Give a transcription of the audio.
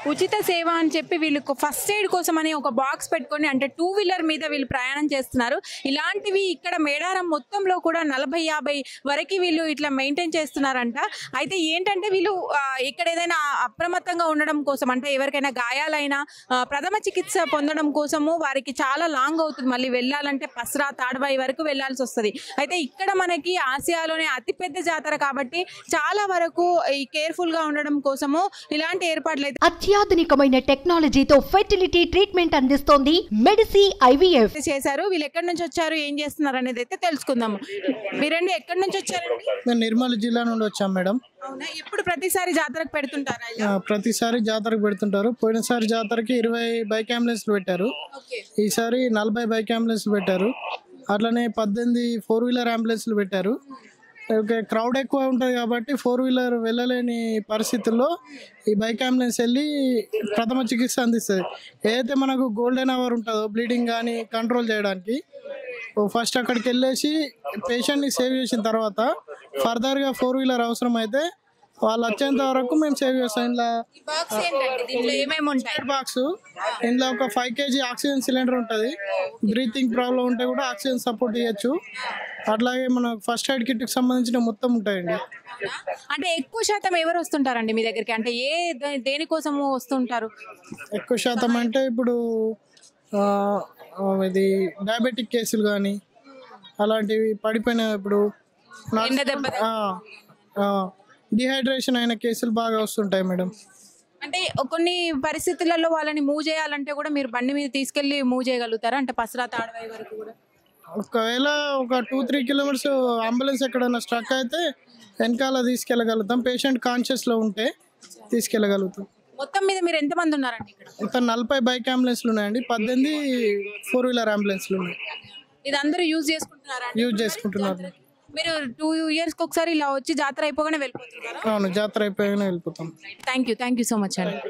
ఉచిత సేవ అని చెప్పి వీళ్ళు ఫస్ట్ ఎయిడ్ కోసం అని ఒక బాక్స్ పెట్టుకొని అంటే 2 వీలర్ మీద వీళ్ళు ప్రయాణం చేస్తున్నారు. ఇలాంటివి ఇక్కడ మేడారం మొత్తంలో కూడా 40-50 వరకు వీళ్ళు ఇట్లా మెయింటైన్ చేస్తున్నారంట. అయితే ఏంటంటే వీళ్ళు ఇక్కడ ఏదైనా అప్రమత్తంగా ఉండడం కోసం అంటే ఎవరికైనా గాయాలైనా ప్రథమ చికిత్స పొందడం కోసము వారికి చాలా లాంగ్ అవుతుంది. మళ్ళీ వెళ్ళాలంటే పస్రా తాడ్బాయి వరకు వెళ్లాల్సి వస్తుంది. అయితే ఇక్కడ మనకి ఆసియాలోనే అతిపెద్ద జాతర కాబట్టి చాలా వరకు ఈ కేర్ఫుల్ గా ఉండడం కోసము ఇలాంటి ఏర్పాట్లు అయితే అత్యాధునికమైన టెక్నాలజీతో ఫెర్టిలిటీ ట్రీట్మెంట్ అందిస్తోంది మెడిసి ఐవీఎఫ్ చేశారు. వీళ్ళు ఎక్కడి నుంచి వచ్చారు, ఏం చేస్తున్నారు అనేది అయితే తెలుసుకుందాము. మీరండి ఎక్కడి నుంచి వచ్చారండి? మేము నిర్మల్ జిల్లా నుండి వచ్చాం మేడం. అవునా, ఎప్పుడు ప్రతిసారి జాతరకు పెడుతుంటారా? ప్రతిసారి జాతరకు పెడుతుంటారు. పోయినసారి జాతరకి 20 బైక్ అంబులెన్స్లు పెట్టారు, ఈసారి 40 బైక్ అంబులెన్స్లు పెట్టారు. అట్లనే 18 4 వీలర్ అంబులెన్స్లు పెట్టారు. క్రౌడ్ ఎక్కువ ఉంటుంది కాబట్టి 4 వీలర్ వెళ్ళలేని పరిస్థితుల్లో ఈ బైక్ అంబులెన్స్ వెళ్ళి ప్రథమ చికిత్స అందిస్తుంది. ఏదైతే మనకు గోల్డెన్ అవర్ ఉంటుందో బ్లీడింగ్ కానీ కంట్రోల్ చేయడానికి ఫస్ట్ అక్కడికి వెళ్ళేసి పేషెంట్ని సేవ్ చేసిన తర్వాత ఫర్దర్గా 4 వీలర్ అవసరం అయితే వాళ్ళు వచ్చేంత వరకు మేము సేవ్ చేస్తాం. బాక్స్ ఇందులో ఒక 5 kg ఆక్సిజన్ సిలిండర్ ఉంటుంది. బ్రీతింగ్ ప్రాబ్లం ఉంటే కూడా ఆక్సిజన్ సపోర్ట్ ఇవ్వచ్చు. అట్లాగే మనకు ఫస్ట్ ఎయిడ్ కిట్కి సంబంధించిన మొత్తం ఉంటాయండి. అంటే ఎక్కువ శాతం ఎవరు వస్తుంటారండి మీ దగ్గరికి? అంటే దేనికోసము వస్తుంటారు? ఎక్కువ శాతం అంటే ఇప్పుడు ఇది డయాబెటిక్ కేసులు కానీ అలాంటివి పడిపోయిన ఇప్పుడు డిహైడ్రేషన్ అయిన కేసులు బాగా వస్తుంటాయి మేడం. అంటే కొన్ని పరిస్థితులలో వాళ్ళని మూవ్ చేయాలంటే కూడా మీరు బండి మీద తీసుకెళ్లి మూవ్ చేయగలుగుతారా? అంటే పసరా తాడవాయి వరకు కూడా ఒకవేళ ఒక 2-3 కిలోమీటర్స్ అంబులెన్స్ ఎక్కడైనా స్ట్రక్ అయితే వెనకాల తీసుకెళ్ళగలుగుతాం. పేషెంట్ కాన్షియస్లో ఉంటే తీసుకెళ్ళగలుగుతాం. మొత్తం మీద మీరు ఎంతమంది ఉన్నారండి ఇక్కడ? మొత్తం 40 బైక్ అంబులెన్స్లు ఉన్నాయండి, 18 4 వీలర్ అంబులెన్స్లు ఉన్నాయి. ఇది అందరూ యూజ్ చేసుకుంటున్నారా? యూజ్ చేసుకుంటున్నారు. మీరు 2 years ఒకసారి ఇలా వచ్చి జాతర అయిపోగానే వెళ్ళిపోతున్నారా? అవును, జాతర అయిపోగానే వెళ్ళిపోతాం. థ్యాంక్ యూ సో మచ్ అండి.